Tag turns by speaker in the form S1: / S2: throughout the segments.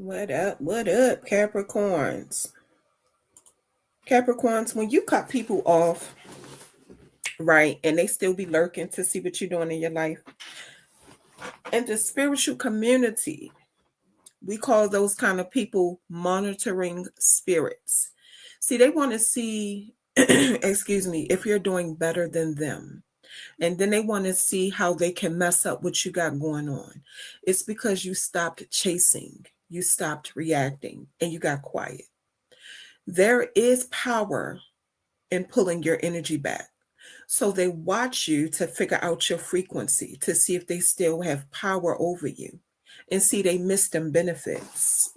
S1: What up? What up, Capricorns? Capricorns, when you cut people off, right, and they still be lurking to see what you're doing in your life, and the spiritual community, we call those kind of people monitoring spirits. See, they want to see, excuse me, if you're doing better than them. And then they want to see how they can mess up what you got going on. It's because you stopped chasing, you stopped reacting, and you got quiet. There is power in pulling your energy back. So they watch you to figure out your frequency to see if they still have power over you and see they missed them benefits.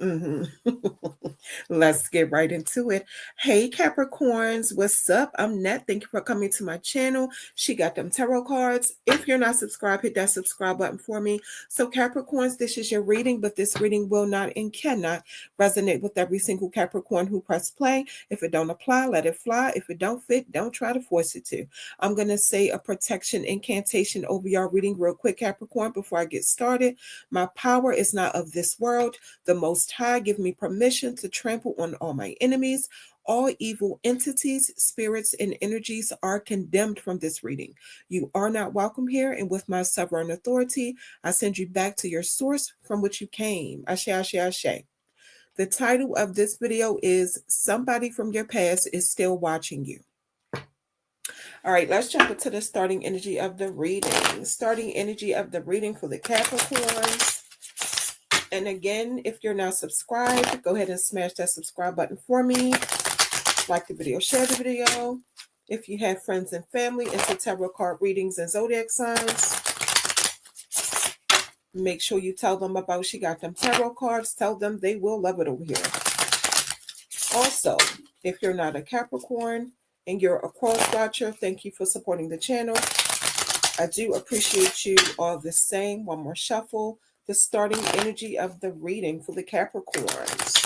S1: Let's get right into it. Hey Capricorns, what's up? I'm Net. Thank you for coming to my channel. She got them tarot cards. If you're not subscribed, hit that subscribe button for me. So Capricorns, this is your reading, but this reading will not and cannot resonate with every single Capricorn who pressed play. If it don't apply, let it fly. If it don't fit, don't try to force it to. I'm going to say a protection incantation over y'all reading real quick, Capricorn, before I get started. My power is not of this world. The Most High give me permission to trample on all my enemies. All evil entities, spirits, and energies are condemned from this reading. You are not welcome here, and with my sovereign authority, I send you back to your source from which you came. Ashe, ashe, ashe. The title of this video is Somebody from Your Past is Still Watching You. All right, let's jump into the starting energy of the reading. Starting energy of the reading for the Capricorns. And again, if you're not subscribed, go ahead and smash that subscribe button for me. Like the video, share the video. If you have friends and family into tarot card readings and zodiac signs, make sure you tell them about She Got Them Tarot cards. Tell them they will love it over here. Also, if you're not a Capricorn and you're a cross watcher, thank you for supporting the channel. I do appreciate you all the same. One more shuffle. The starting energy of the reading for the Capricorns.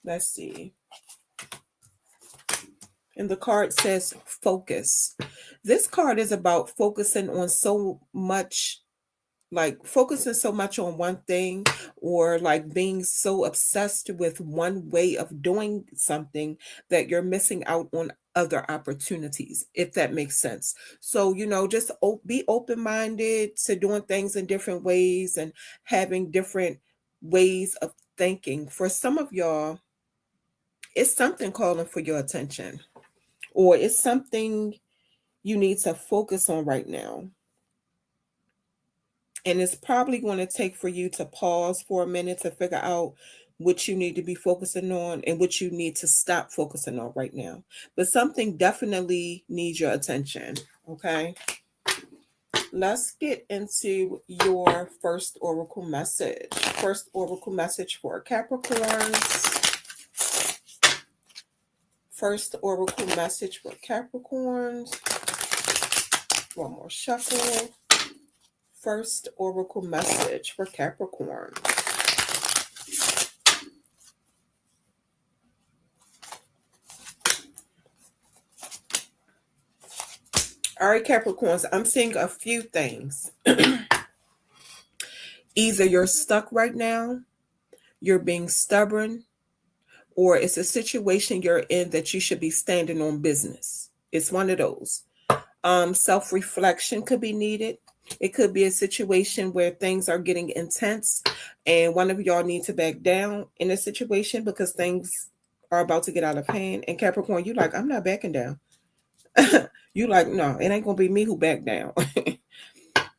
S1: Let's see. And the card says focus. This card is about focusing on so much, like focusing so much on one thing, or like being so obsessed with one way of doing something that you're missing out on other opportunities, if that makes sense. So, just be open-minded to doing things in different ways and having different ways of thinking. For some of y'all, it's something calling for your attention, or it's something you need to focus on right now. And it's probably going to take for you to pause for a minute to figure out what you need to be focusing on and what you need to stop focusing on right now. But something definitely needs your attention, okay? Let's get into your first oracle message. First oracle message for Capricorns. First oracle message for Capricorns. One more shuffle. First oracle message for Capricorn. All right, Capricorns, I'm seeing a few things. Either you're stuck right now, you're being stubborn, or it's a situation you're in that you should be standing on business. It's one of those. Self-reflection could be needed. It could be a situation where things are getting intense and one of y'all need to back down in a situation because things are about to get out of hand. And Capricorn, you like, I'm not backing down. You like, no, it ain't going to be me who back down.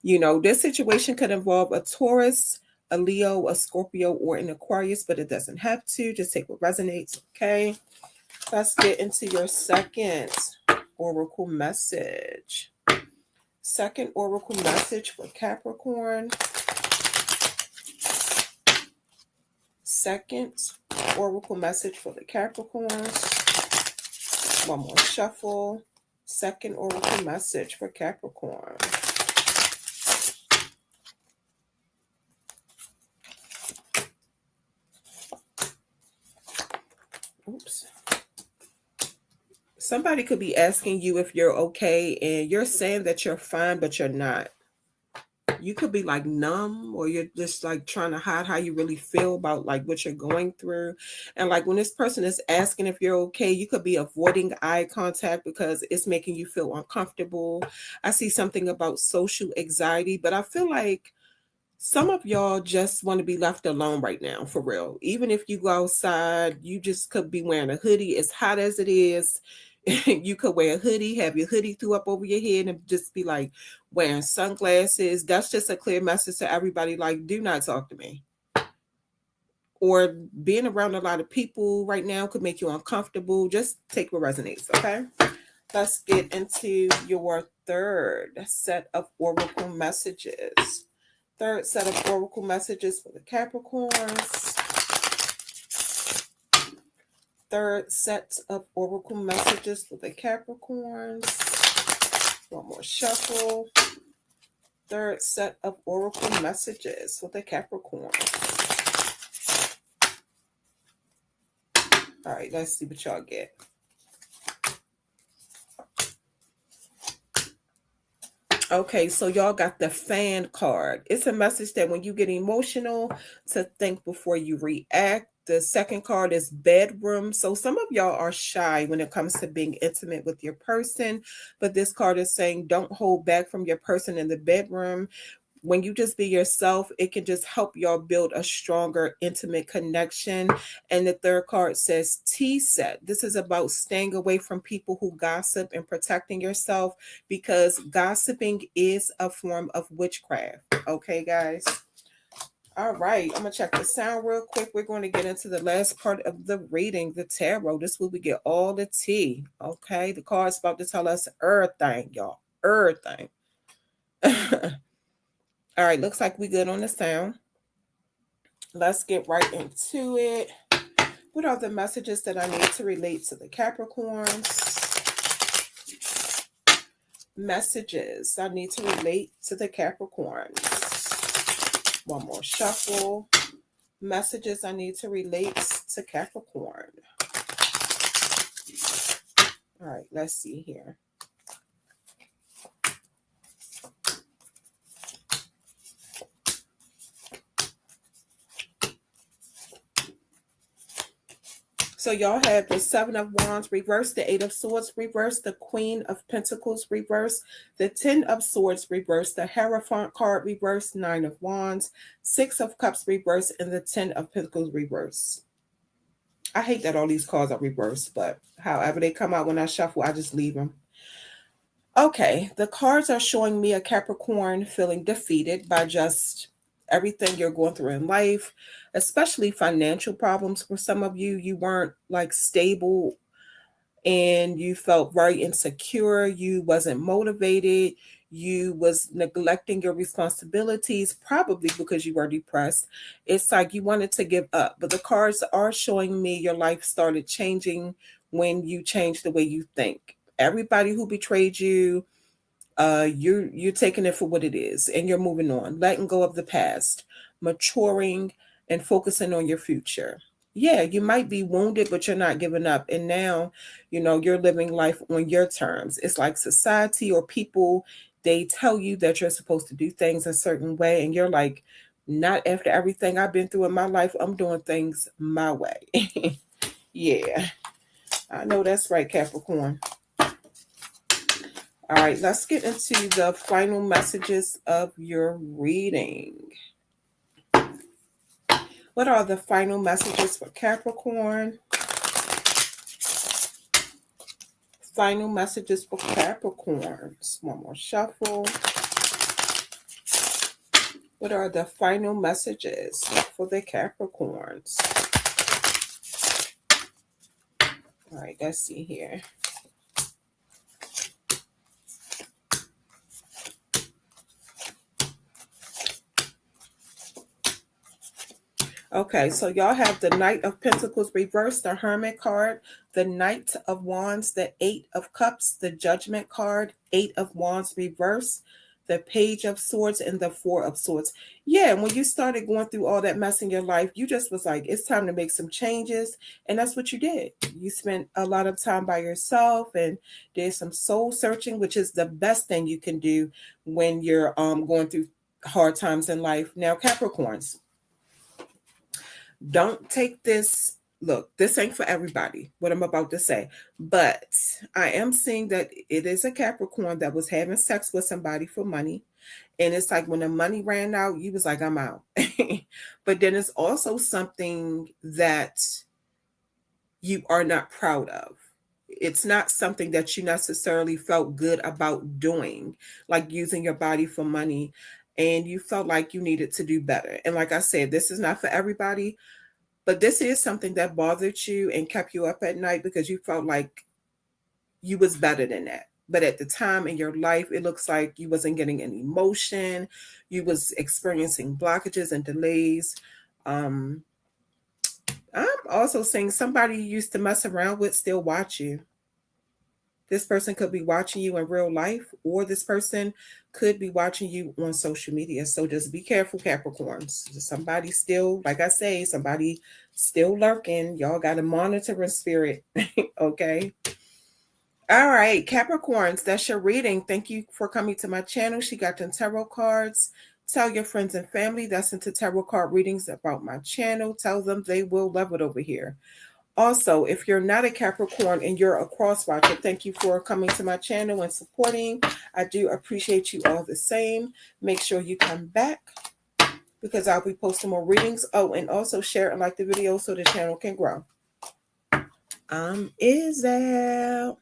S1: This situation could involve a Taurus, a Leo, a Scorpio, or an Aquarius, but it doesn't have to. Just take what resonates, okay? Let's get into your second oracle message. Second oracle message for Capricorn. Second oracle message for the Capricorns. One more shuffle. Second oracle message for Capricorn. Oops. Somebody could be asking you if you're okay, and you're saying that you're fine, but you're not. You could be like numb, or you're just like trying to hide how you really feel about like what you're going through. And like when this person is asking if you're okay, you could be avoiding eye contact because it's making you feel uncomfortable. I see something about social anxiety, but I feel like some of y'all just want to be left alone right now, for real. Even if you go outside, you just could be wearing a hoodie, as hot as it is. You could wear a hoodie, have your hoodie threw up over your head, and just be like wearing sunglasses. That's just a clear message to everybody, like, do not talk to me. Or being around a lot of people right now could make you uncomfortable. Just take what resonates, okay? Let's get into your third set of oracle messages. Third set of oracle messages for the Capricorns. Third set of oracle messages for the Capricorns. One more shuffle. Third set of oracle messages for the Capricorns. All right, let's see what y'all get. Okay, so y'all got the fan card. It's a message that when you get emotional, to think before you react. The second card is bedroom. So some of y'all are shy when it comes to being intimate with your person, but this card is saying don't hold back from your person in the bedroom. When you just be yourself, it can just help y'all build a stronger, intimate connection. And the third card says T set. This is about staying away from people who gossip and protecting yourself, because gossiping is a form of witchcraft. Okay, guys? All right, I'm going to check the sound real quick. We're going to get into the last part of the reading, the tarot. This is where we get all the tea. Okay, the card's about to tell us everything, y'all. Everything. All right, looks like we good on the sound. Let's get right into it. What are the messages that I need to relate to the Capricorns? Messages I need to relate to the Capricorns. One more shuffle. Messages I need to relate to Capricorn. All right, let's see here. So y'all have the Seven of Wands reverse, the Eight of Swords reverse, the Queen of Pentacles reverse, the Ten of Swords reverse, the Hierophant card reverse, Nine of Wands, Six of Cups reverse, and the Ten of Pentacles reverse. I hate that all these cards are reversed, but however they come out when I shuffle, I just leave them. Okay, the cards are showing me a Capricorn feeling defeated by just everything you're going through in life, especially financial problems. For some of you, you weren't like stable and you felt very insecure. You wasn't motivated. You was neglecting your responsibilities, probably because you were depressed. It's like you wanted to give up, but the cards are showing me your life started changing when you changed the way you think. Everybody who betrayed you, you're taking it for what it is, and you're moving on, letting go of the past, maturing, and focusing on your future. Yeah, you might be wounded, but you're not giving up. And now, you're living life on your terms. It's like society or people, they tell you that you're supposed to do things a certain way, and you're like, not after everything I've been through in my life. I'm doing things my way. Yeah, I know that's right, Capricorn. All right, let's get into the final messages of your reading. What are the final messages for Capricorn? Final messages for Capricorns. One more shuffle. What are the final messages for the Capricorns? All right, let's see here. Okay, so y'all have the Knight of Pentacles reversed, the Hermit card, the Knight of Wands, the Eight of Cups, the Judgment card, Eight of Wands reversed, the Page of Swords, and the Four of Swords. Yeah, when you started going through all that mess in your life, you just was like, it's time to make some changes. And that's what you did. You spent a lot of time by yourself and did some soul searching, which is the best thing you can do when you're going through hard times in life. Now, Capricorns, don't take this. Look, this ain't for everybody, what I'm about to say. But I am seeing that it is a Capricorn that was having sex with somebody for money. And it's like when the money ran out, you was like, I'm out. But then it's also something that you are not proud of. It's not something that you necessarily felt good about doing, like using your body for money, and you felt like you needed to do better. And like I said, this is not for everybody, but this is something that bothered you and kept you up at night because you felt like you was better than that. But at the time in your life, it looks like you wasn't getting any motion. You was experiencing blockages and delays. I'm also saying somebody you used to mess around with still watch you. This person could be watching you in real life, or this person could be watching you on social media. So just be careful, Capricorns. Somebody still, like I say, somebody still lurking. Y'all got a monitoring spirit. Okay. All right, Capricorns, that's your reading. Thank you for coming to my channel. She got them tarot cards. Tell your friends and family that's into tarot card readings about my channel. Tell them they will love it over here. Also, if you're not a Capricorn and you're a cross watcher, thank you for coming to my channel and supporting. I do appreciate you all the same. Make sure you come back because I'll be posting more readings. Oh, and also share and like the video so the channel can grow. Is out.